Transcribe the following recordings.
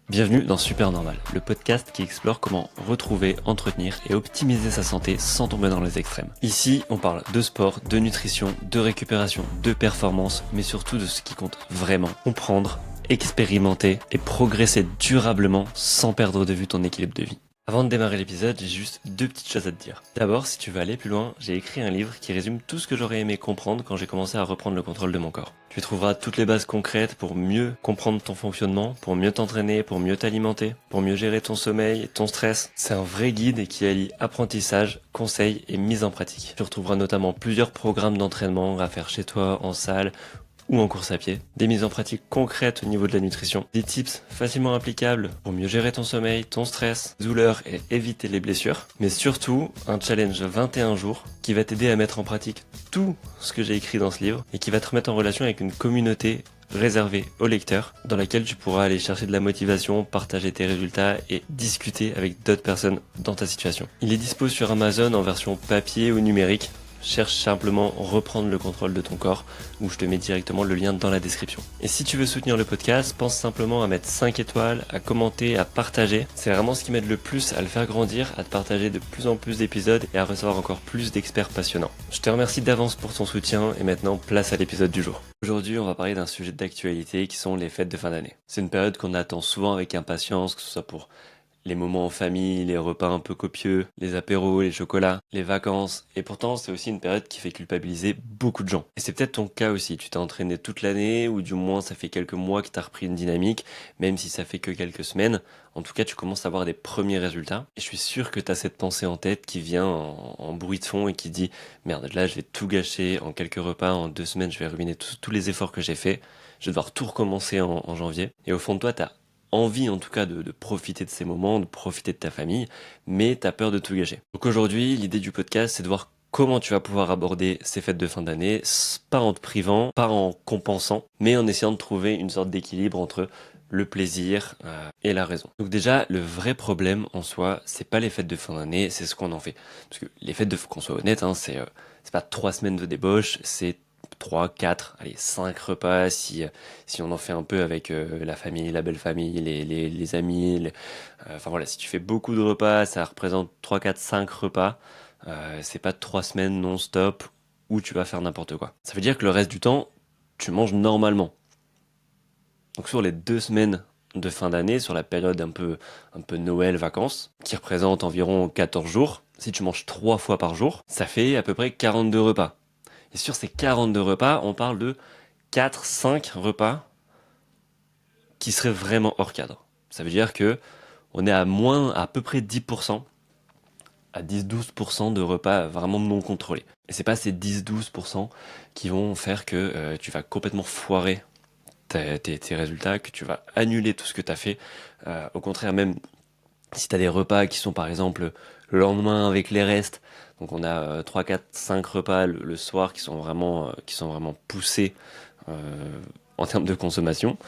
Bienvenue dans Super Normal, le podcast qui explore comment retrouver, entretenir et optimiser sa santé sans tomber dans les extrêmes. Ici, on parle de sport, de nutrition, de récupération, de performance, mais surtout de ce qui compte vraiment. Comprendre, expérimenter et progresser durablement sans perdre de vue ton équilibre de vie. Avant de démarrer l'épisode, j'ai juste deux petites choses à te dire. D'abord, si tu veux aller plus loin, j'ai écrit un livre qui résume tout ce que j'aurais aimé comprendre quand j'ai commencé à reprendre le contrôle de mon corps. Tu y trouveras toutes les bases concrètes pour mieux comprendre ton fonctionnement, pour mieux t'entraîner, pour mieux t'alimenter, pour mieux gérer ton sommeil et ton stress. C'est un vrai guide qui allie apprentissage, conseils et mise en pratique. Tu retrouveras notamment plusieurs programmes d'entraînement à faire chez toi, en salle ou en course à pied, des mises en pratique concrètes au niveau de la nutrition, des tips facilement applicables pour mieux gérer ton sommeil, ton stress, douleur et éviter les blessures, mais surtout un challenge 21 jours qui va t'aider à mettre en pratique tout ce que j'ai écrit dans ce livre et qui va te remettre en relation avec une communauté réservée aux lecteurs dans laquelle tu pourras aller chercher de la motivation, partager tes résultats et discuter avec d'autres personnes dans ta situation. Il est dispo sur Amazon en version papier ou numérique. Cherche simplement reprendre le contrôle de ton corps, où je te mets directement le lien dans la description. Et si tu veux soutenir le podcast, pense simplement à mettre 5 étoiles, à commenter, à partager. C'est vraiment ce qui m'aide le plus à le faire grandir, à te partager de plus en plus d'épisodes et à recevoir encore plus d'experts passionnants. Je te remercie d'avance pour ton soutien et maintenant place à l'épisode du jour. Aujourd'hui, on va parler d'un sujet d'actualité qui sont les fêtes de fin d'année. C'est une période qu'on attend souvent avec impatience, que ce soit pour les moments en famille, les repas un peu copieux, les apéros, les chocolats, les vacances. Et pourtant, c'est aussi une période qui fait culpabiliser beaucoup de gens. Et c'est peut-être ton cas aussi. Tu t'es entraîné toute l'année, ou du moins ça fait quelques mois que tu as repris une dynamique, même si ça fait que quelques semaines. En tout cas, tu commences à avoir des premiers résultats. Et je suis sûr que tu as cette pensée en tête qui vient en bruit de fond et qui dit « Merde, là, je vais tout gâcher en quelques repas, en 2 semaines, je vais ruiner tous les efforts que j'ai faits. Je vais devoir tout recommencer en janvier. » Et au fond de toi, tu as envie en tout cas de profiter de ces moments, de profiter de ta famille, mais t'as peur de tout gâcher. Donc aujourd'hui, l'idée du podcast, c'est de voir comment tu vas pouvoir aborder ces fêtes de fin d'année, pas en te privant, pas en compensant, mais en essayant de trouver une sorte d'équilibre entre le plaisir et la raison. Donc déjà, le vrai problème en soi, c'est pas les fêtes de fin d'année, c'est ce qu'on en fait. Parce que les fêtes qu'on soit honnête, c'est pas 3 semaines de débauche, c'est 3, 4, allez, 5 repas si on en fait un peu avec la famille, la belle famille, les amis. Enfin voilà, si tu fais beaucoup de repas, ça représente 3, 4, 5 repas. C'est pas 3 semaines non-stop où tu vas faire n'importe quoi. Ça veut dire que le reste du temps, tu manges normalement. Donc sur les 2 semaines de fin d'année, sur la période un peu Noël, vacances, qui représente environ 14 jours, si tu manges 3 fois par jour, ça fait à peu près 42 repas. Et sur ces 42 repas, on parle de 4-5 repas qui seraient vraiment hors cadre. Ça veut dire que on est à peu près 10%, à 10-12% de repas vraiment non contrôlés. Et c'est pas ces 10-12% qui vont faire que tu vas complètement foirer tes résultats, que tu vas annuler tout ce que tu as fait. Au contraire, même si tu as des repas qui sont par exemple le lendemain avec les restes, donc on a 3, 4, 5 repas le soir qui sont vraiment poussés en termes de consommation.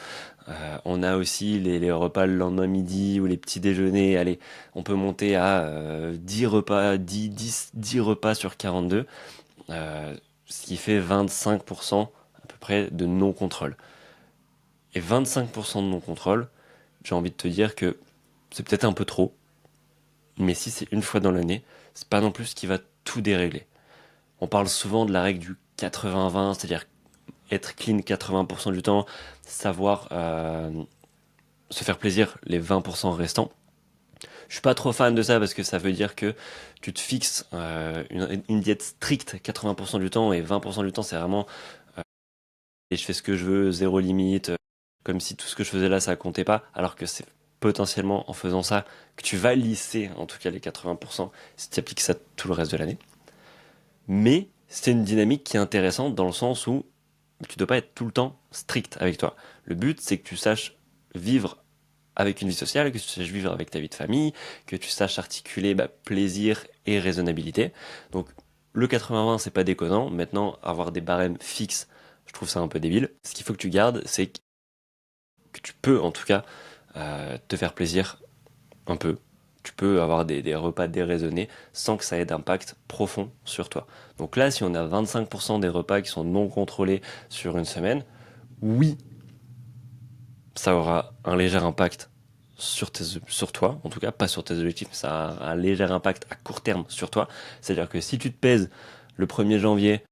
On a aussi les repas le lendemain midi ou les petits déjeuners. Allez, on peut monter à 10 repas, 10 repas sur 42, ce qui fait 25% à peu près de non-contrôle. Et 25% de non-contrôle, j'ai envie de te dire que c'est peut-être un peu trop, mais si c'est une fois dans l'année, c'est pas non plus ce qui va tout dérégler. On parle souvent de la règle du 80-20, c'est-à-dire être clean 80% du temps, savoir se faire plaisir les 20% restants. Je suis pas trop fan de ça parce que ça veut dire que tu te fixes une diète stricte 80% du temps et 20% du temps c'est vraiment et je fais ce que je veux, zéro limite, comme si tout ce que je faisais là ça comptait pas, alors que c'est potentiellement en faisant ça que tu vas lisser en tout cas les 80% si tu appliques ça tout le reste de l'année. Mais c'est une dynamique qui est intéressante dans le sens où tu ne dois pas être tout le temps strict avec toi. Le but, c'est que tu saches vivre avec une vie sociale, que tu saches vivre avec ta vie de famille, que tu saches articuler plaisir et raisonnabilité. Donc le 80-20, c'est pas déconnant. Maintenant, avoir des barèmes fixes, je trouve ça un peu débile. Ce qu'il faut que tu gardes, c'est que tu peux en tout cas te faire plaisir un peu. Tu peux avoir des repas déraisonnés sans que ça ait d'impact profond sur toi. Donc là, si on a 25% des repas qui sont non contrôlés sur une semaine, oui, ça aura un léger impact sur toi, en tout cas pas sur tes objectifs, mais ça a un léger impact à court terme sur toi. C'est-à-dire que si tu te pèses le 1er janvier,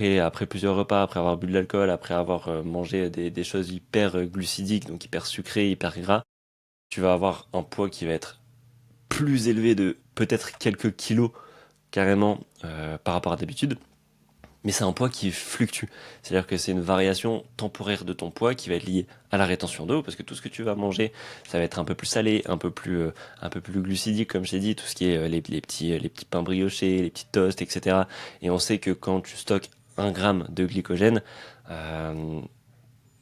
et après plusieurs repas, après avoir bu de l'alcool, après avoir mangé des choses hyper glucidiques, donc hyper sucrées, hyper gras, tu vas avoir un poids qui va être plus élevé de peut-être quelques kilos carrément par rapport à d'habitude. Mais c'est un poids qui fluctue. C'est-à-dire que c'est une variation temporaire de ton poids qui va être liée à la rétention d'eau, parce que tout ce que tu vas manger, ça va être un peu plus salé, un peu plus glucidique, comme je t'ai dit, tout ce qui est les petits pains briochés, les petits toasts, etc. Et on sait que quand tu stockes 1 gramme de glycogène,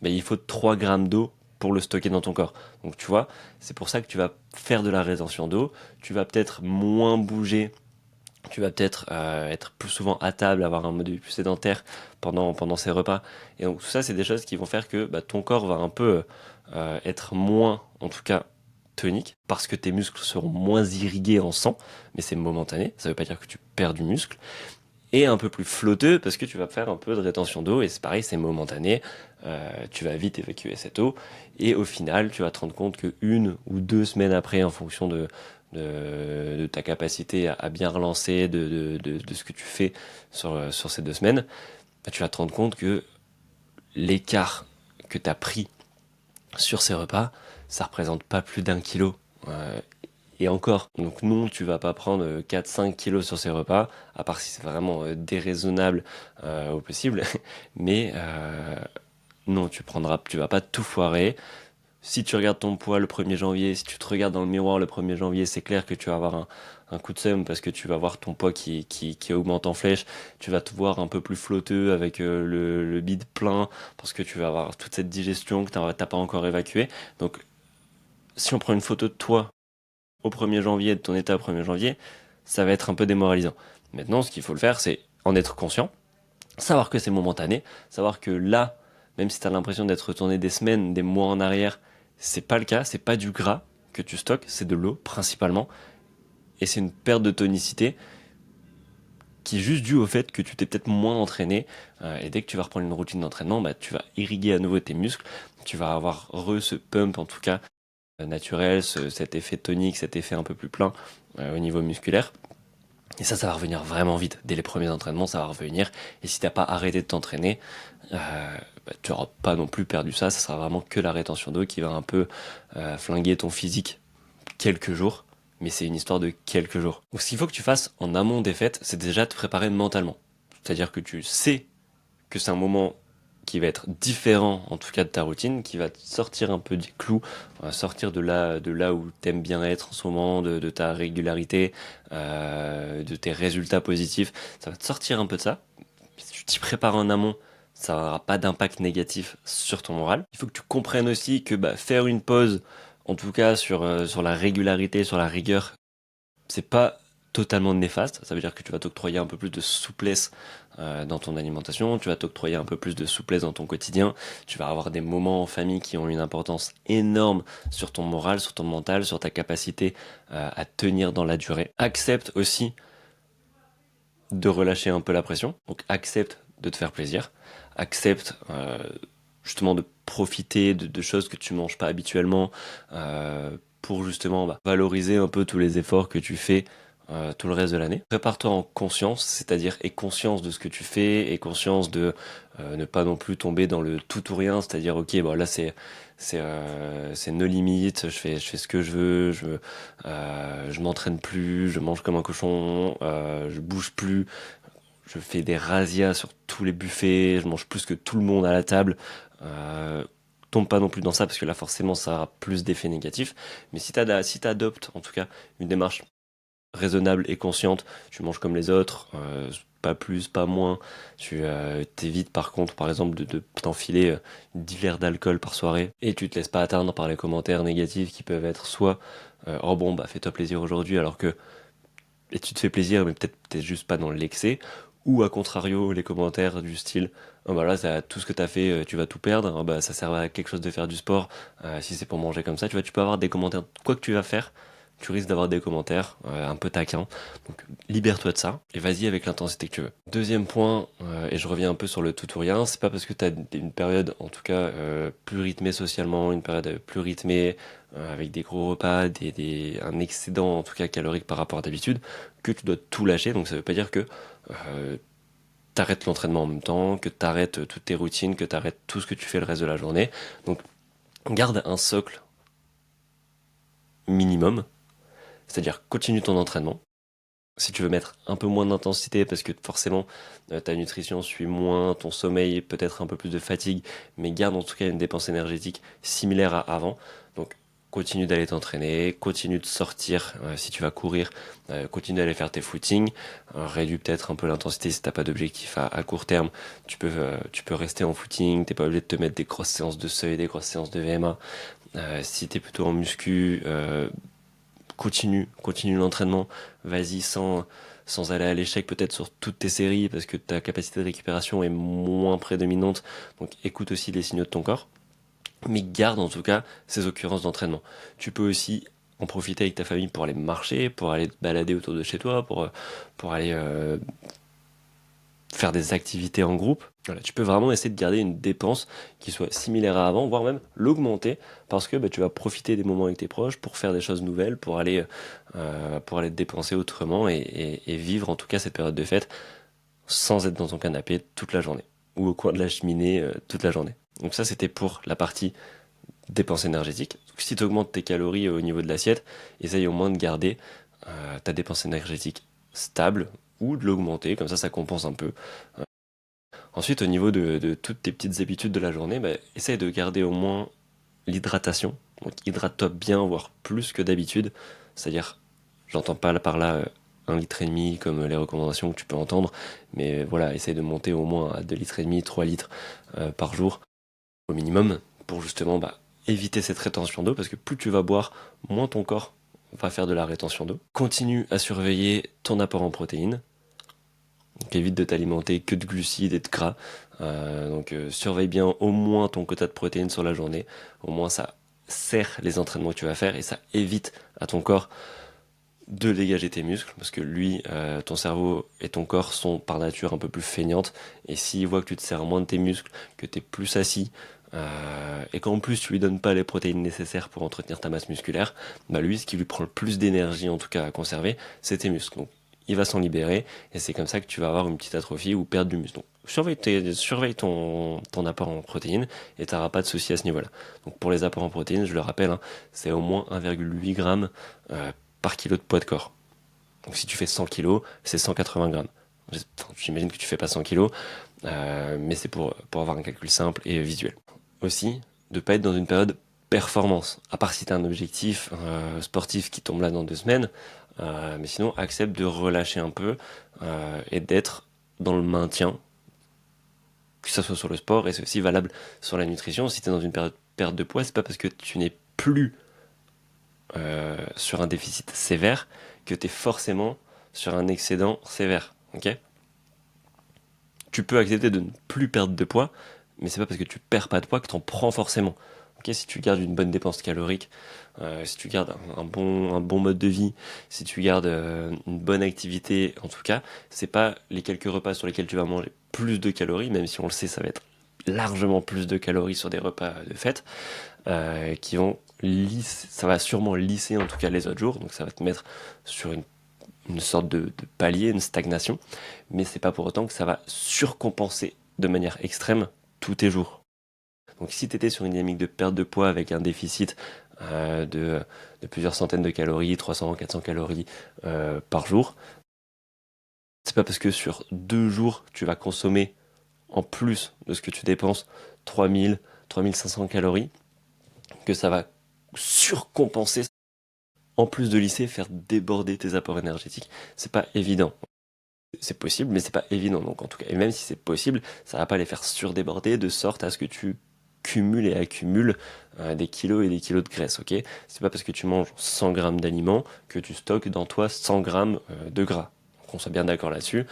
il faut 3 grammes d'eau pour le stocker dans ton corps. Donc tu vois, c'est pour ça que tu vas faire de la rétention d'eau, tu vas peut-être moins bouger, tu vas peut-être être plus souvent à table, avoir un mode de vie plus sédentaire pendant ces repas. Et donc tout ça, c'est des choses qui vont faire que ton corps va un peu être moins, en tout cas, tonique, parce que tes muscles seront moins irrigués en sang, mais c'est momentané, ça veut pas dire que tu perds du muscle, et un peu plus flotteux, parce que tu vas faire un peu de rétention d'eau, et c'est pareil, c'est momentané, tu vas vite évacuer cette eau, et au final, tu vas te rendre compte que 1 ou 2 semaines après, en fonction de ta capacité à bien relancer, de ce que tu fais sur ces 2 semaines, tu vas te rendre compte que l'écart que tu as pris sur ces repas, ça représente pas plus d'1 kilo. Et encore, donc non, tu vas pas prendre 4-5 kilos sur ces repas, à part si c'est vraiment déraisonnable au possible, mais non, tu vas pas tout foirer. Si tu regardes ton poids le 1er janvier, si tu te regardes dans le miroir le 1er janvier, c'est clair que tu vas avoir un coup de seum parce que tu vas voir ton poids qui augmente en flèche. Tu vas te voir un peu plus flotteux avec le bide plein parce que tu vas avoir toute cette digestion que t'as pas encore évacuée. Donc, si on prend une photo de toi au 1er janvier, de ton état au 1er janvier, ça va être un peu démoralisant. Maintenant, ce qu'il faut le faire, c'est en être conscient, savoir que c'est momentané, savoir que là, même si tu as l'impression d'être retourné des semaines, des mois en arrière, c'est pas le cas, c'est pas du gras que tu stockes, c'est de l'eau principalement. Et c'est une perte de tonicité qui est juste due au fait que tu t'es peut-être moins entraîné. Et dès que tu vas reprendre une routine d'entraînement, tu vas irriguer à nouveau tes muscles. Tu vas avoir ce pump en tout cas naturel, cet effet tonique, cet effet un peu plus plein au niveau musculaire. Et ça va revenir vraiment vite. Dès les premiers entraînements, ça va revenir. Et si t'as pas arrêté de t'entraîner, tu n'auras pas non plus perdu ça. Ça sera vraiment que la rétention d'eau qui va un peu flinguer ton physique quelques jours. Mais c'est une histoire de quelques jours. Donc ce qu'il faut que tu fasses en amont des fêtes, c'est déjà te préparer mentalement. C'est-à-dire que tu sais que c'est un moment qui va être différent, en tout cas de ta routine, qui va te sortir un peu des clous, sortir de là où t'aimes bien être en ce moment, de ta régularité, de tes résultats positifs. Ça va te sortir un peu de ça. Si tu t'y prépares en amont, ça n'aura pas d'impact négatif sur ton moral. Il faut que tu comprennes aussi que faire une pause, en tout cas sur la régularité, sur la rigueur, c'est pas totalement néfaste. Ça veut dire que tu vas t'octroyer un peu plus de souplesse dans ton alimentation, tu vas t'octroyer un peu plus de souplesse dans ton quotidien, tu vas avoir des moments en famille qui ont une importance énorme sur ton moral, sur ton mental, sur ta capacité à tenir dans la durée. Accepte aussi de relâcher un peu la pression, donc accepte de te faire plaisir, accepte justement de profiter de choses que tu manges pas habituellement pour justement valoriser un peu tous les efforts que tu fais tout le reste de l'année. Prépare-toi en conscience, c'est-à-dire aie conscience de ce que tu fais, aie conscience de ne pas non plus tomber dans le tout ou rien, c'est-à-dire ok là c'est no limite, je fais ce que je veux, je m'entraîne plus, je mange comme un cochon, je bouge plus, je fais des razzias sur tous les buffets, je mange plus que tout le monde à la table. Tombe pas non plus dans ça parce que là forcément ça aura plus d'effets négatifs. Mais si t'adoptes en tout cas une démarche raisonnable et consciente, tu manges comme les autres, pas plus, pas moins. Tu t'évites par contre, par exemple, de t'enfiler 10 verres d'alcool par soirée et tu te laisses pas atteindre par les commentaires négatifs qui peuvent être soit oh bon fais-toi plaisir aujourd'hui alors que et tu te fais plaisir mais peut-être t'es juste pas dans l'excès, ou à contrario les commentaires du style oh là tout ce que t'as fait tu vas tout perdre, ça sert à quelque chose de faire du sport si c'est pour manger comme ça, tu peux avoir des commentaires quoi que tu vas faire tu risques d'avoir des commentaires un peu taquins. Donc libère-toi de ça et vas-y avec l'intensité que tu veux. Deuxième point, et je reviens un peu sur le tout ou rien, c'est pas parce que tu as une période en tout cas plus rythmée socialement, une période plus rythmée, avec des gros repas, un excédent en tout cas calorique par rapport à d'habitude, que tu dois tout lâcher. Donc ça veut pas dire que t'arrêtes l'entraînement en même temps, que t'arrêtes toutes tes routines, que t'arrêtes tout ce que tu fais le reste de la journée. Donc garde un socle minimum, c'est-à-dire continue ton entraînement. Si tu veux mettre un peu moins d'intensité, parce que forcément ta nutrition suit moins, ton sommeil, peut-être un peu plus de fatigue, mais garde en tout cas une dépense énergétique similaire à avant. Donc continue d'aller t'entraîner, continue de sortir si tu vas courir, continue d'aller faire tes footings, réduis peut-être un peu l'intensité si t'as pas d'objectif à court terme, tu peux rester en footing, t'es pas obligé de te mettre des grosses séances de seuil, des grosses séances de VMA. Si t'es plutôt en muscu, continue l'entraînement, vas-y sans aller à l'échec peut-être sur toutes tes séries parce que ta capacité de récupération est moins prédominante, donc écoute aussi les signaux de ton corps, mais garde en tout cas ces occurrences d'entraînement. Tu peux aussi en profiter avec ta famille pour aller marcher, pour aller te balader autour de chez toi, pour aller faire des activités en groupe. Voilà, tu peux vraiment essayer de garder une dépense qui soit similaire à avant, voire même l'augmenter, parce que tu vas profiter des moments avec tes proches pour faire des choses nouvelles, pour aller te dépenser autrement et vivre en tout cas cette période de fête sans être dans ton canapé toute la journée, ou au coin de la cheminée toute la journée. Donc ça c'était pour la partie dépense énergétique. Donc, si tu augmentes tes calories au niveau de l'assiette, essaye au moins de garder ta dépense énergétique stable, ou de l'augmenter, comme ça compense un peu. Ensuite, au niveau de toutes tes petites habitudes de la journée, essaye de garder au moins l'hydratation. Donc hydrate-toi bien, voire plus que d'habitude. C'est-à-dire, j'entends pas par là 1,5 litre comme les recommandations que tu peux entendre, mais voilà, essaye de monter au moins à 2,5 litres, 3 litres par jour, au minimum, pour justement éviter cette rétention d'eau, parce que plus tu vas boire, moins ton corps va faire de la rétention d'eau. Continue à surveiller ton apport en protéines. Donc évite de t'alimenter que de glucides et de gras. Surveille bien au moins ton quota de protéines sur la journée. Au moins ça sert les entraînements que tu vas faire et ça évite à ton corps de dégager tes muscles, parce que lui, ton cerveau et ton corps sont par nature un peu plus feignantes, et s'il voit que tu te sers moins de tes muscles, que tu es plus assis, et qu'en plus tu lui donnes pas les protéines nécessaires pour entretenir ta masse musculaire, lui, ce qui lui prend le plus d'énergie en tout cas à conserver, c'est tes muscles. Donc il va s'en libérer, et c'est comme ça que tu vas avoir une petite atrophie ou perdre du muscle. Donc surveille ton apport en protéines, et tu n'auras pas de souci à ce niveau-là. Donc pour les apports en protéines, je le rappelle, c'est au moins 1,8 g par kilo de poids de corps. Donc si tu fais 100 kg, c'est 180 grammes. J'imagine que tu fais pas 100 kg, mais c'est pour avoir un calcul simple et visuel. Aussi, de pas être dans une période performance, à part si tu as un objectif sportif qui tombe là dans 2 semaines, mais sinon accepte de relâcher un peu et d'être dans le maintien, que ce soit sur le sport, et c'est aussi valable sur la nutrition. Si tu es dans une période de perte de poids, c'est pas parce que tu n'es plus sur un déficit sévère que tu es forcément sur un excédent sévère. Ok ? Tu peux accepter de ne plus perdre de poids, mais c'est pas parce que tu perds pas de poids que tu en prends forcément. Ok, si tu gardes une bonne dépense calorique, si tu gardes un bon mode de vie, si tu gardes une bonne activité, en tout cas, c'est pas les quelques repas sur lesquels tu vas manger plus de calories, même si on le sait, ça va être largement plus de calories sur des repas de fête, qui vont lisser, ça va sûrement lisser en tout cas les autres jours, donc ça va te mettre sur une sorte de palier, une stagnation, mais c'est pas pour autant que ça va surcompenser de manière extrême tous tes jours. Donc si tu étais sur une dynamique de perte de poids avec un déficit de plusieurs centaines de calories, 300, 400 calories par jour, c'est pas parce que sur 2 jours tu vas consommer en plus de ce que tu dépenses 3000, 3500 calories que ça va surcompenser, en plus de lisser, faire déborder tes apports énergétiques. C'est pas évident. C'est possible, mais c'est pas évident. Donc en tout cas, et même si c'est possible, ça va pas les faire surdéborder de sorte à ce que tu cumules et accumules des kilos et des kilos de graisse, ok ? C'est pas parce que tu manges 100 grammes d'aliments que tu stockes dans toi 100 grammes de gras. Qu'on soit bien d'accord là-dessus.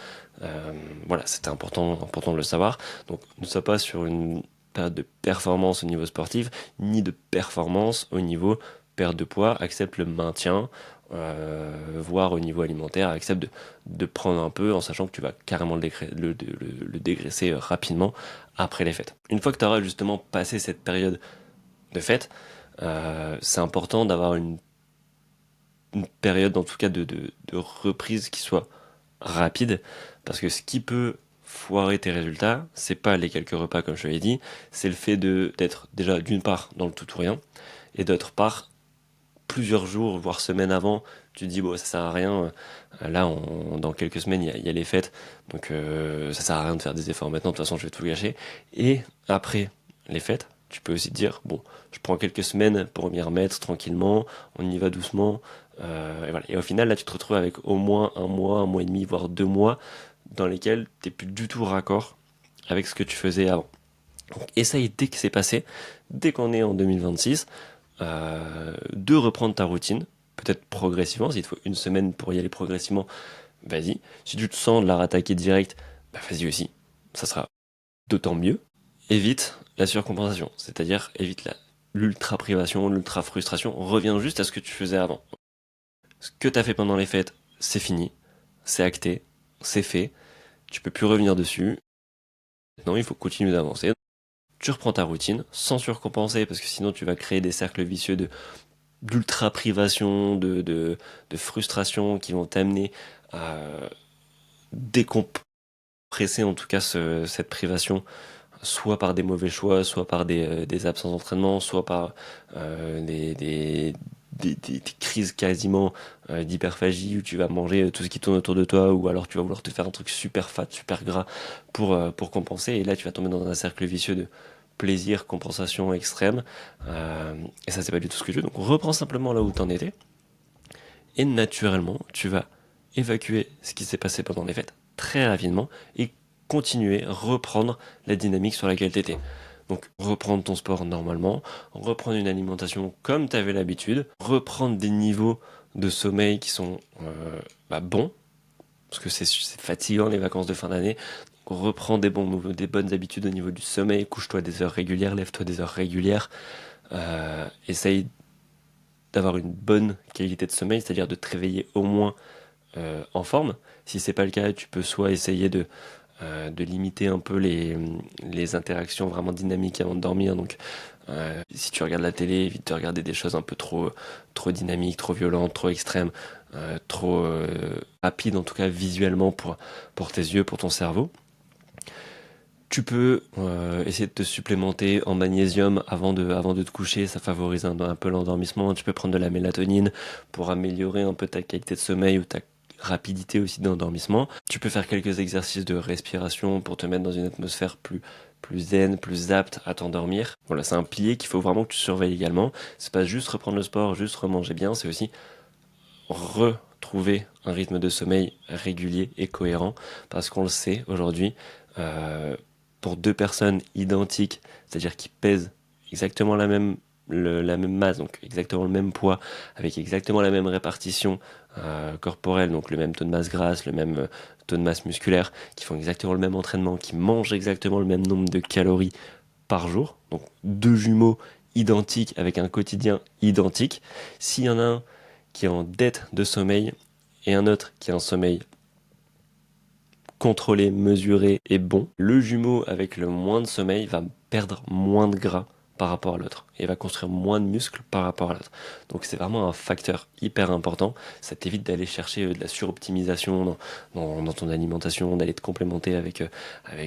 Voilà, c'était important de le savoir. Donc ne sois pas sur une période de performance au niveau sportif, ni de performance au niveau perte de poids. Accepte le maintien voire au niveau alimentaire, accepte de prendre un peu en sachant que tu vas carrément le dégraisser rapidement après les fêtes. Une fois que tu auras justement passé cette période de fête, c'est important d'avoir une période en tout cas de reprise qui soit rapide, parce que ce qui peut foirer tes résultats, c'est pas les quelques repas comme je te l'ai dit, c'est le fait d'être déjà d'une part dans le tout ou rien, et d'autre part plusieurs jours, voire semaines avant, tu te dis bon ça sert à rien, là dans quelques semaines il y a les fêtes, donc ça sert à rien de faire des efforts maintenant, de toute façon je vais tout gâcher, et après les fêtes, tu peux aussi te dire bon je prends quelques semaines pour m'y remettre tranquillement, on y va doucement, et voilà. Et au final là tu te retrouves avec au moins un mois et demi, voire 2 mois, dans lesquels t'es plus du tout raccord avec ce que tu faisais avant. Donc essaye dès que c'est passé, dès qu'on est en 2026, de reprendre ta routine, peut-être progressivement, s'il te faut une semaine pour y aller progressivement, vas-y. Si tu te sens de la rattaquer direct, bah vas-y aussi, ça sera d'autant mieux. Évite la surcompensation, c'est-à-dire évite l'ultra privation, l'ultra frustration, reviens juste à ce que tu faisais avant. Ce que tu as fait pendant les fêtes, c'est fini, c'est acté, c'est fait, tu peux plus revenir dessus. Maintenant, il faut continuer d'avancer. Tu reprends ta routine sans surcompenser parce que sinon tu vas créer des cercles vicieux d'ultra privation, de frustration qui vont t'amener à décompresser en tout cas cette privation, soit par des mauvais choix, soit par des absences d'entraînement, soit par des crises quasiment d'hyperphagie où tu vas manger tout ce qui tourne autour de toi, ou alors tu vas vouloir te faire un truc super fat, super gras pour compenser, et là tu vas tomber dans un cercle vicieux de plaisir, compensation extrême, et ça c'est pas du tout ce que je veux. Donc reprends simplement là où t'en étais, et naturellement tu vas évacuer ce qui s'est passé pendant les fêtes très rapidement et continuer, reprendre la dynamique sur laquelle t'étais. Donc reprendre ton sport normalement, reprendre une alimentation comme tu avais l'habitude, reprendre des niveaux de sommeil qui sont bons, parce que c'est fatigant les vacances de fin d'année. Donc reprends des bonnes habitudes au niveau du sommeil, couche-toi des heures régulières, lève-toi des heures régulières, essaye d'avoir une bonne qualité de sommeil, c'est-à-dire de te réveiller au moins en forme. Si c'est pas le cas, tu peux soit essayer de limiter un peu les interactions vraiment dynamiques avant de dormir. Donc, si tu regardes la télé, évite de regarder des choses un peu trop dynamiques, trop violentes, trop extrêmes, trop rapides, en tout cas visuellement pour tes yeux, pour ton cerveau. Tu peux essayer de te supplémenter en magnésium avant de te coucher, ça favorise un peu l'endormissement. Tu peux prendre de la mélatonine pour améliorer un peu ta qualité de sommeil ou ta rapidité aussi d'endormissement. Tu peux faire quelques exercices de respiration pour te mettre dans une atmosphère plus zen, plus apte à t'endormir. Voilà, c'est un pilier qu'il faut vraiment que tu surveilles également. C'est pas juste reprendre le sport, juste remanger bien, c'est aussi retrouver un rythme de sommeil régulier et cohérent, parce qu'on le sait aujourd'hui, pour deux personnes identiques, c'est-à-dire qui pèsent exactement la même masse, donc exactement le même poids, avec exactement la même répartition corporelle, donc le même taux de masse grasse, le même taux de masse musculaire, qui font exactement le même entraînement, qui mangent exactement le même nombre de calories par jour, donc deux jumeaux identiques avec un quotidien identique. S'il y en a un qui est en dette de sommeil et un autre qui a un sommeil contrôlé, mesuré et bon, le jumeau avec le moins de sommeil va perdre moins de gras par rapport à l'autre et va construire moins de muscles par rapport à l'autre. Donc c'est vraiment un facteur hyper important. Ça t'évite d'aller chercher de la suroptimisation dans ton alimentation, d'aller te complémenter avec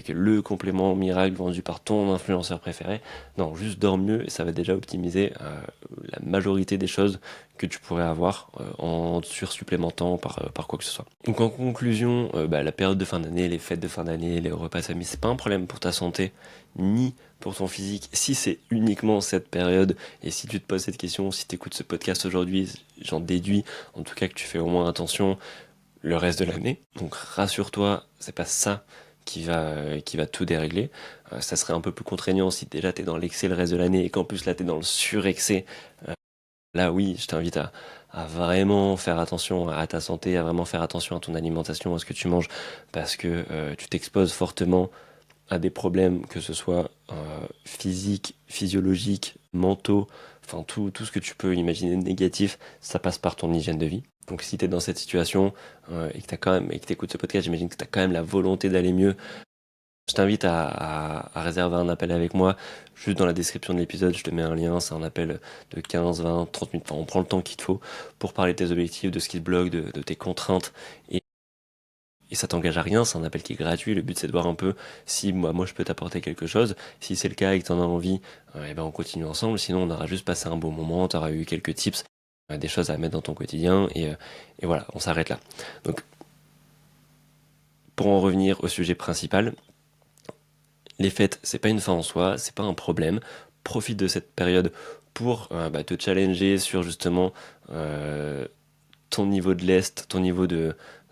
le complément miracle vendu par ton influenceur préféré. Non, juste dors mieux et ça va déjà optimiser la majorité des choses que tu pourrais avoir en sursupplémentant par quoi que ce soit. Donc en conclusion, la période de fin d'année, les fêtes de fin d'année, les repas de famille, c'est pas un problème pour ta santé, ni pour ton physique, si c'est uniquement cette période. Et si tu te poses cette question, si tu écoutes ce podcast aujourd'hui, j'en déduis en tout cas que tu fais au moins attention le reste de l'année. Donc rassure-toi, c'est pas ça qui va tout dérégler. Ça serait un peu plus contraignant si déjà t'es dans l'excès le reste de l'année et qu'en plus là t'es dans le surexcès. Là oui, je t'invite à vraiment faire attention à ta santé, à vraiment faire attention à ton alimentation, à ce que tu manges, parce que tu t'exposes fortement à des problèmes, que ce soit physiques, physiologiques, mentaux, enfin tout ce que tu peux imaginer de négatif, ça passe par ton hygiène de vie. Donc si tu es dans cette situation et que tu écoutes ce podcast, j'imagine que tu as quand même la volonté d'aller mieux. Je t'invite à réserver un appel avec moi. Juste dans la description de l'épisode, je te mets un lien. C'est un appel de 15, 20, 30 minutes. Enfin, on prend le temps qu'il te faut pour parler de tes objectifs, de ce qui te bloque, de tes contraintes. Et ça t'engage à rien, c'est un appel qui est gratuit. Le but, c'est de voir un peu si moi je peux t'apporter quelque chose. Si c'est le cas et que t'en as envie, et ben on continue ensemble. Sinon, on aura juste passé un bon moment. T'auras eu quelques tips, des choses à mettre dans ton quotidien. Et voilà, on s'arrête là. Donc, pour en revenir au sujet principal, les fêtes, c'est pas une fin en soi, c'est pas un problème. Profite de cette période pour te challenger sur justement ton niveau de lest, ton niveau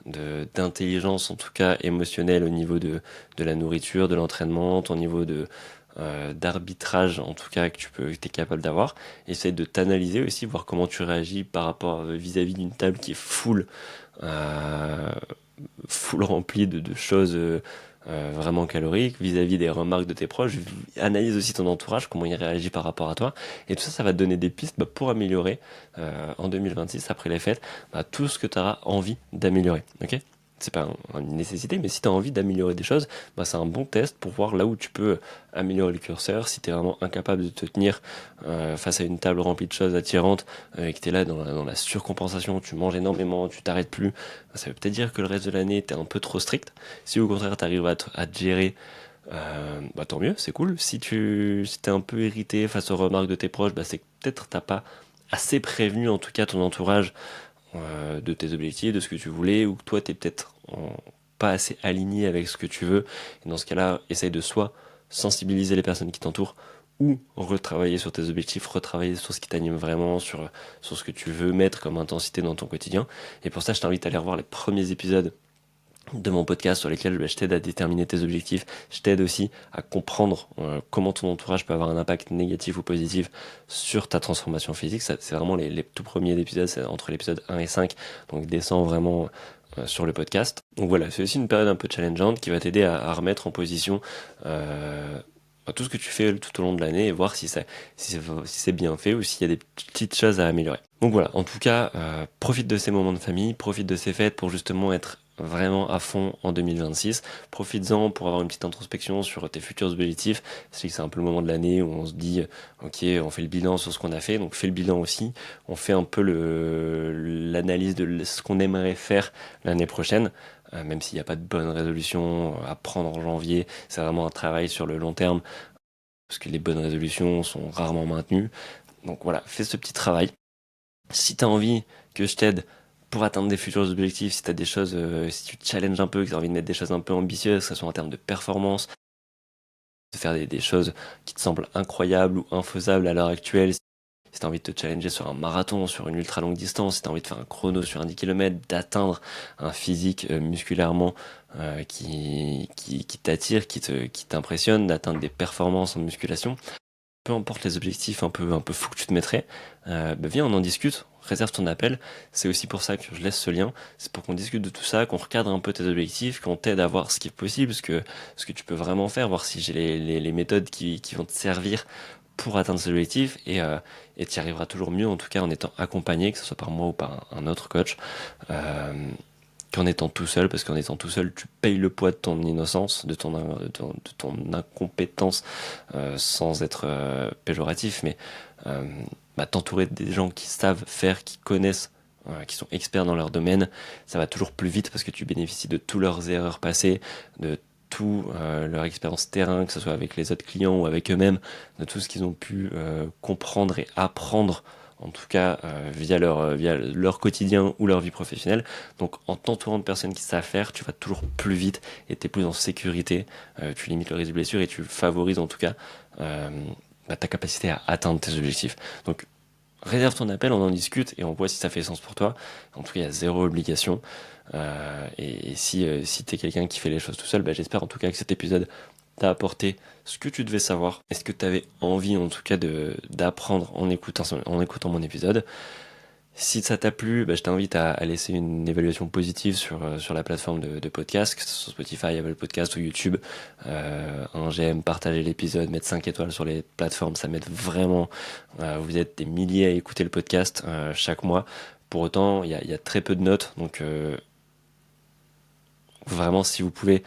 d'intelligence, en tout cas émotionnelle, au niveau de la nourriture, de l'entraînement, ton niveau d'arbitrage, en tout cas, que t'es capable d'avoir. Essaye de t'analyser aussi, voir comment tu réagis par rapport vis-à-vis d'une table qui est euh, full remplie de choses vraiment caloriques, vis-à-vis des remarques de tes proches. Analyse aussi ton entourage, comment il réagit par rapport à toi. Et tout ça, ça va te donner des pistes pour améliorer en 2026, après les fêtes, tout ce que tu auras envie d'améliorer. Ok, c'est pas une nécessité, mais si tu as envie d'améliorer des choses, c'est un bon test pour voir là où tu peux améliorer le curseur. Si tu es vraiment incapable de te tenir face à une table remplie de choses attirantes et que tu es là dans la surcompensation, tu manges énormément, tu t'arrêtes plus, ça veut peut-être dire que le reste de l'année, tu es un peu trop strict. Si au contraire, tu arrives à te gérer, tant mieux, c'est cool. Si t'es un peu irrité face aux remarques de tes proches, c'est que peut-être t'as pas assez prévenu en tout cas ton entourage de tes objectifs, de ce que tu voulais, ou que toi t'es peut-être pas assez aligné avec ce que tu veux. Et dans ce cas-là, essaye de soit sensibiliser les personnes qui t'entourent, ou retravailler sur tes objectifs, retravailler sur ce qui t'anime vraiment, sur ce que tu veux mettre comme intensité dans ton quotidien. Et pour ça, je t'invite à aller revoir les premiers épisodes de mon podcast sur lesquels je t'aide à déterminer tes objectifs. Je t'aide aussi à comprendre comment ton entourage peut avoir un impact négatif ou positif sur ta transformation physique. Ça, c'est vraiment les tout premiers épisodes, c'est entre l'épisode 1 et 5, donc descends vraiment sur le podcast. Donc voilà, c'est aussi une période un peu challengeante qui va t'aider à remettre en position tout ce que tu fais tout au long de l'année et voir si c'est bien fait ou s'il y a des petites choses à améliorer. Donc voilà, en tout cas, profite de ces moments de famille, profite de ces fêtes pour justement être vraiment à fond en 2026. Profites-en pour avoir une petite introspection sur tes futurs objectifs. C'est un peu le moment de l'année où on se dit, ok, on fait le bilan sur ce qu'on a fait, donc fais le bilan aussi. On fait un peu l'analyse de ce qu'on aimerait faire l'année prochaine. Même s'il n'y a pas de bonne résolution à prendre en janvier, c'est vraiment un travail sur le long terme, parce que les bonnes résolutions sont rarement maintenues. Donc voilà, fais ce petit travail. Si tu as envie que je t'aide pour atteindre des futurs objectifs, si tu as des choses, si tu te challenges un peu, que tu as envie de mettre des choses un peu ambitieuses, que ce soit en termes de performance, de faire des choses qui te semblent incroyables ou infaisables à l'heure actuelle, si tu as envie de te challenger sur un marathon, sur une ultra longue distance, si tu as envie de faire un chrono sur un 10 km, d'atteindre un physique musculairement qui t'attire, qui t'impressionne, d'atteindre des performances en musculation, peu importe les objectifs un peu fous que tu te mettrais, viens, on en discute, réserve ton appel. C'est aussi pour ça que je laisse ce lien. C'est pour qu'on discute de tout ça, qu'on recadre un peu tes objectifs, qu'on t'aide à voir ce qui est possible, ce que tu peux vraiment faire, voir si j'ai les méthodes qui vont te servir pour atteindre ces objectifs et tu y arriveras toujours mieux, en tout cas en étant accompagné, que ce soit par moi ou par un autre coach. Qu'en étant tout seul, parce qu'en étant tout seul, tu payes le poids de ton innocence, de ton incompétence, sans être péjoratif, mais t'entourer des gens qui savent faire, qui connaissent, qui sont experts dans leur domaine, ça va toujours plus vite parce que tu bénéficies de toutes leurs erreurs passées, de tout leur expérience terrain, que ce soit avec les autres clients ou avec eux-mêmes, de tout ce qu'ils ont pu comprendre et apprendre, en tout cas via leur quotidien ou leur vie professionnelle. Donc en t'entourant de personnes qui savent faire, tu vas toujours plus vite et tu es plus en sécurité, tu limites le risque de blessure et tu favorises en tout cas ta capacité à atteindre tes objectifs. Donc réserve ton appel, on en discute et on voit si ça fait sens pour toi. En tout cas, il y a zéro obligation. Et si t'es quelqu'un qui fait les choses tout seul, j'espère en tout cas que cet épisode t'a apporté ce que tu devais savoir. Est-ce que tu avais envie en tout cas d'apprendre en écoutant mon épisode? Si ça t'a plu, je t'invite à laisser une évaluation positive sur la plateforme de podcast, que ce soit Spotify, Apple Podcast ou YouTube. Un j'aime, partager l'épisode, mettre 5 étoiles sur les plateformes, ça m'aide vraiment. Vous êtes des milliers à écouter le podcast chaque mois. Pour autant, il y a très peu de notes, donc vraiment si vous pouvez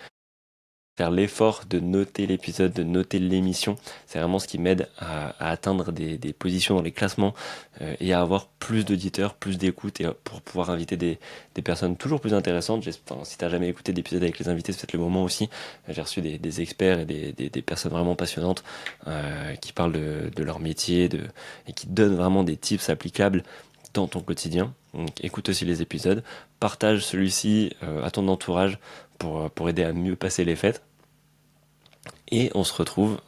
faire l'effort de noter l'épisode, de noter l'émission. C'est vraiment ce qui m'aide à atteindre des positions dans les classements et à avoir plus d'auditeurs, plus d'écoute et pour pouvoir inviter des personnes toujours plus intéressantes. Enfin, si t'as jamais écouté d'épisode avec les invités, c'est peut-être le moment aussi. J'ai reçu des experts et des personnes vraiment passionnantes qui parlent de leur métier et qui donnent vraiment des tips applicables dans ton quotidien. Donc écoute aussi les épisodes, partage celui-ci à ton entourage pour aider à mieux passer les fêtes. Et on se retrouve,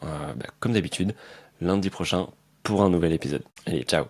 comme d'habitude, lundi prochain pour un nouvel épisode. Allez, ciao!